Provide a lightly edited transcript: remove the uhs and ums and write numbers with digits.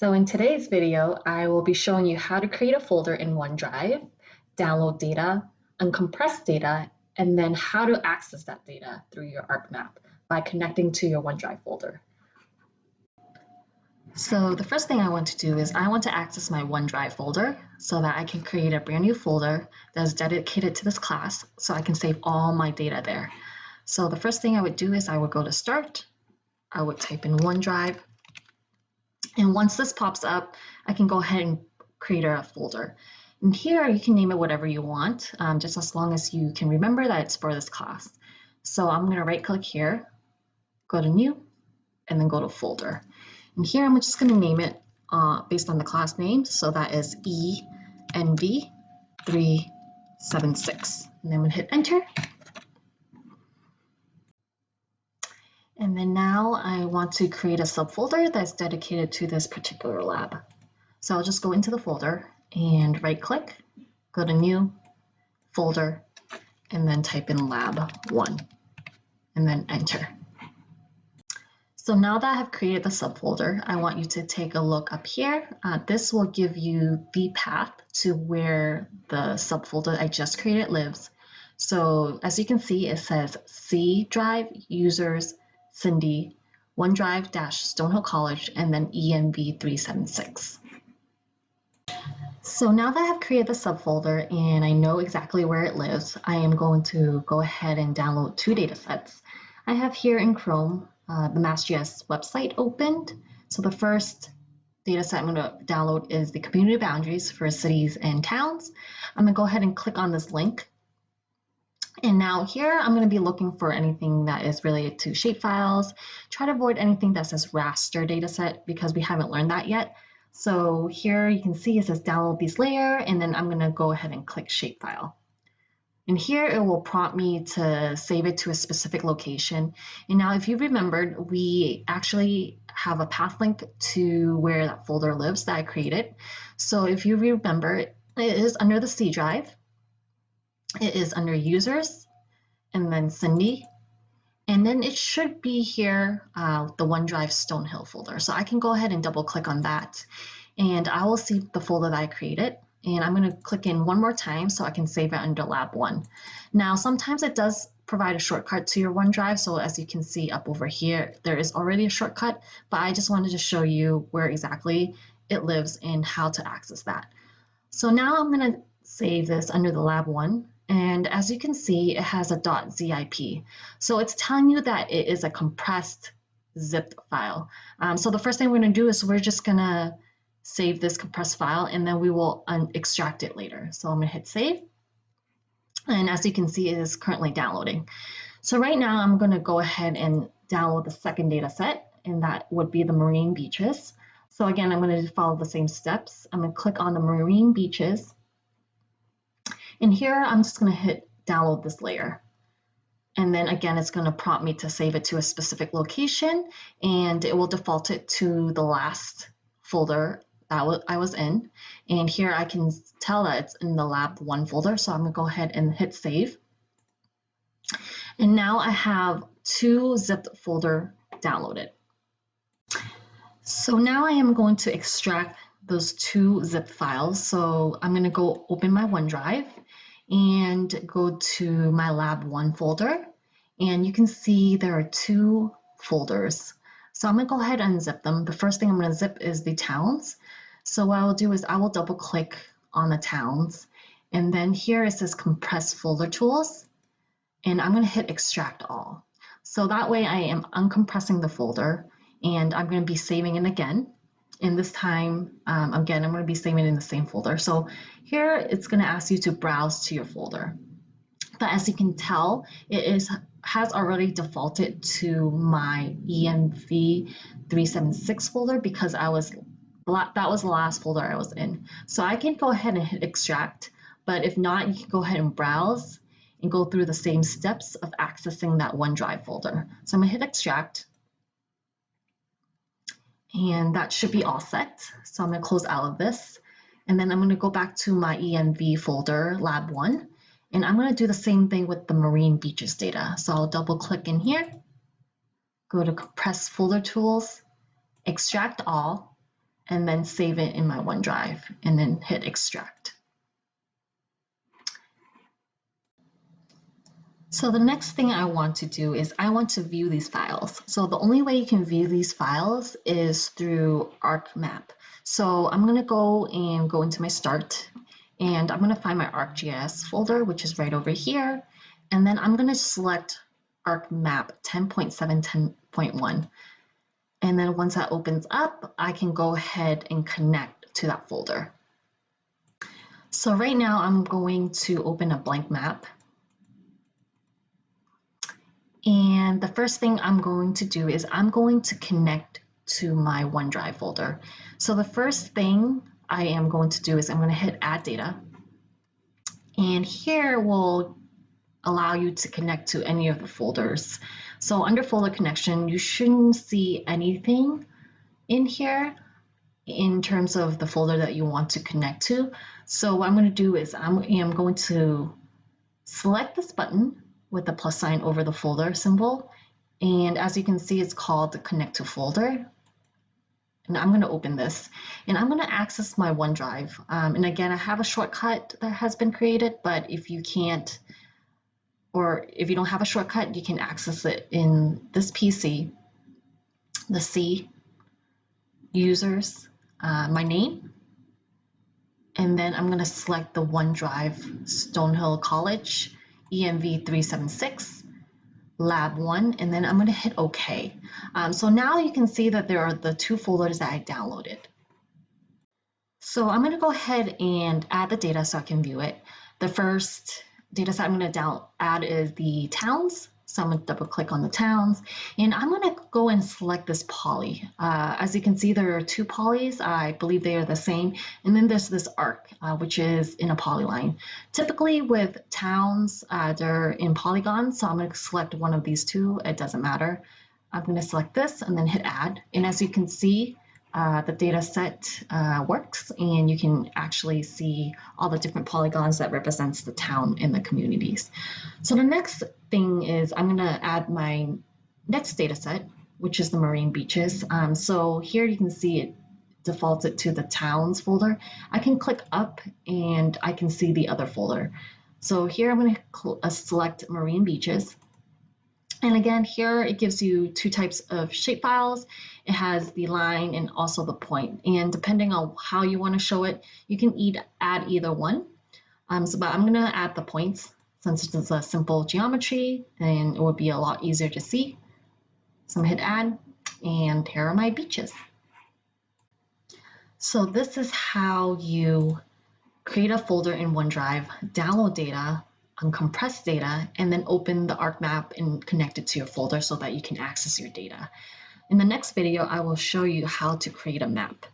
So in today's video, I will be showing you how to create a folder in OneDrive, download data, uncompress data, and then how to access that data through your ArcMap by connecting to your OneDrive folder. So the first thing I want to do is I want to access my OneDrive folder so that I can create a brand new folder that's dedicated to this class so I can save all my data there. So the first thing I would do is I would go to Start, I would type in OneDrive, and once this pops up, I can go ahead and create a folder. And here you can name it whatever you want, just as long as you can remember that it's for this class. So I'm going to right click here, go to New, and then go to Folder. And here I'm just going to name it based on the class name. So that is ENV376. And then I'm going to hit Enter. And then now I want to create a subfolder that's dedicated to this particular lab. So I'll just go into the folder and right click, go to New, Folder, and then type in Lab 1, and then Enter. So now that I have created the subfolder, I want you to take a look up here. This will give you the path to where the subfolder I just created lives. So as you can see, it says C drive, users, Cindy, OneDrive-Stonehill College, and then ENV376. So now that I've created the subfolder and I know exactly where it lives, I am going to go ahead and download two datasets. I have here in Chrome the Mass.js website opened. So the first dataset I'm going to download is the community boundaries for cities and towns. I'm going to go ahead and click on this link. And now here I'm going to be looking for anything that is related to shapefiles. Try to avoid anything that says raster dataset because we haven't learned that yet. So here you can see it says download these layer, and then I'm going to go ahead and click shapefile. And here it will prompt me to save it to a specific location. And now if you remembered, we actually have a path link to where that folder lives that I created. So if you remember, it is under the C drive. It is under users, and then Cindy, and then it should be here, the OneDrive Stonehill folder. So I can go ahead and double click on that, and I will see the folder that I created. And I'm going to click in one more time so I can save it under Lab 1. Now, sometimes it does provide a shortcut to your OneDrive. So as you can see up over here, there is already a shortcut, but I just wanted to show you where exactly it lives and how to access that. So now I'm going to save this under the Lab 1. And as you can see, it has a .zip. So it's telling you that it is a compressed zip file. So the first thing we're going to do is we're just going to save this compressed file, and then we will extract it later. So I'm going to hit save. And as you can see, it is currently downloading. So right now I'm going to go ahead and download the second data set, and that would be the marine beaches. So again, I'm going to follow the same steps. I'm going to click on the marine beaches. And here I'm just going to hit download this layer. And then again, it's going to prompt me to save it to a specific location, and it will default it to the last folder that I was in. And here I can tell that it's in the Lab 1 folder. So I'm going to go ahead and hit save. And now I have two zipped folder downloaded. So now I am going to extract those two zip files. So I'm going to go open my OneDrive and go to my Lab 1 folder. And you can see there are two folders. So I'm going to go ahead and unzip them. The first thing I'm going to zip is the towns. So what I'll do is I will double click on the towns. And then here it says compress folder tools. And I'm going to hit extract all. So that way I am uncompressing the folder, and I'm going to be saving it again. And this time, again, I'm going to be saving it in the same folder. So here it's going to ask you to browse to your folder. But as you can tell, it has already defaulted to my ENV376 folder because that was the last folder I was in. So I can go ahead and hit extract, but if not, you can go ahead and browse and go through the same steps of accessing that OneDrive folder. So I'm going to hit extract. And that should be all set. So I'm going to close out of this. And then I'm going to go back to my ENV folder, Lab 1. And I'm going to do the same thing with the marine beaches data. So I'll double click in here, go to compress folder tools, extract all, and then save it in my OneDrive and then hit extract. So the next thing I want to do is I want to view these files. So the only way you can view these files is through ArcMap. So I'm going to go into my start, and I'm going to find my ArcGIS folder, which is right over here. And then I'm going to select ArcMap 10.7, 10.1. And then once that opens up, I can go ahead and connect to that folder. So right now I'm going to open a blank map. And the first thing I'm going to do is I'm going to connect to my OneDrive folder. So the first thing I am going to do is I'm going to hit Add Data. And here will allow you to connect to any of the folders. So under Folder Connection, you shouldn't see anything in here in terms of the folder that you want to connect to. So what I'm going to do is I am going to select this button with the plus sign over the folder symbol. And as you can see, it's called the Connect to Folder. And I'm going to open this. And I'm going to access my OneDrive. And again, I have a shortcut that has been created, but if you can't, or if you don't have a shortcut, you can access it in this PC, the C, users, my name, and then I'm going to select the OneDrive Stonehill College EMV 376 Lab 1, and then I'm going to hit OK. So now you can see that there are the two folders that I downloaded. So I'm going to go ahead and add the data so I can view it. The first data set I'm going to add is the towns. So I'm going to double click on the towns, and I'm going to go and select this poly. As you can see, there are two polys. I believe they are the same. And then there's this arc, which is in a polyline. Typically with towns, they're in polygons. So I'm going to select one of these two. It doesn't matter. I'm going to select this and then hit add. And as you can see, the data set works, and you can actually see all the different polygons that represents the town and the communities. So the next thing is I'm going to add my next data set, which is the marine beaches. So here you can see it defaults it to the towns folder. I can click up and I can see the other folder. So here I'm going to select marine beaches. And again, here it gives you two types of shapefiles. It has the line and also the point. And depending on how you want to show it, you can add either one. But I'm going to add the points since it's a simple geometry, and it would be a lot easier to see. So I'm going to hit add, and here are my beaches. So this is how you create a folder in OneDrive, download data, compress data, and then open the ArcMap and connect it to your folder so that you can access your data. In the next video, I will show you how to create a map.